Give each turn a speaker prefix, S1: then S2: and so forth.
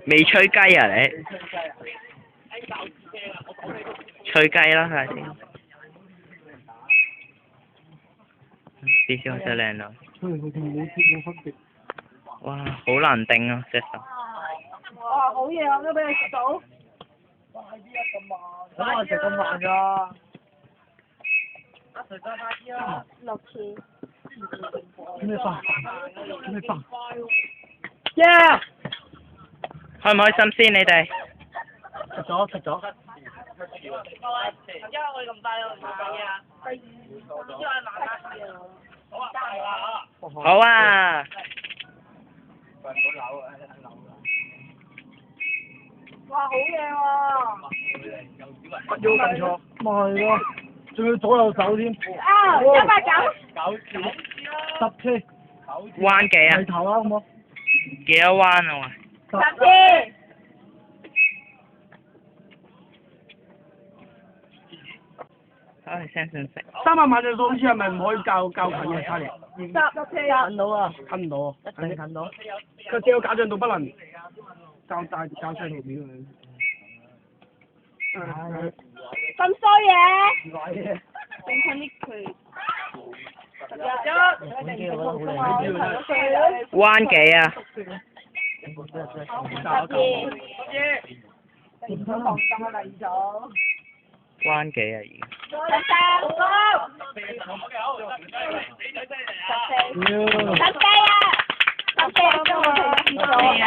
S1: 未吹雞啊你？吹雞啦，係先。啲先真靚啊！哇，好難頂啊隻手。
S2: 哇，好嘢啊！都俾你食到。
S3: 快啲啊！咁慢，好難食咁慢㗎。阿 Sir 再快啲啊
S2: 6次。
S3: 咩飯？咩飯？Yeah！
S1: 開唔開心先你哋？
S3: 食咗食咗。
S2: 因為我哋咁快又唔買嘢啊。因為買家事啊。
S1: 好啊。
S2: 哇，好嘢喎！
S3: 乜要咁錯？咪係咯，仲要左右手添。
S2: 啊，190。
S3: 10次。
S1: 彎幾啊？
S3: 齊頭啦，好冇？
S1: 幾多彎啊喂
S2: 10次。
S1: 唉，聲信息。
S3: 300萬隻數好似係咪唔可以較近嘅差嚟？
S2: 10次。
S3: 近到啊！近唔到啊！一定近到。佢只有假象到不能較大較細條表佢。
S2: 咁衰嘢。
S3: 唔係嘅。
S2: 整親啲佢。
S1: 彎幾啊？
S2: 10次。唔好放心啊，黎總。
S1: 彎幾啊而家？
S2: 14。14啊！14啊！14啊！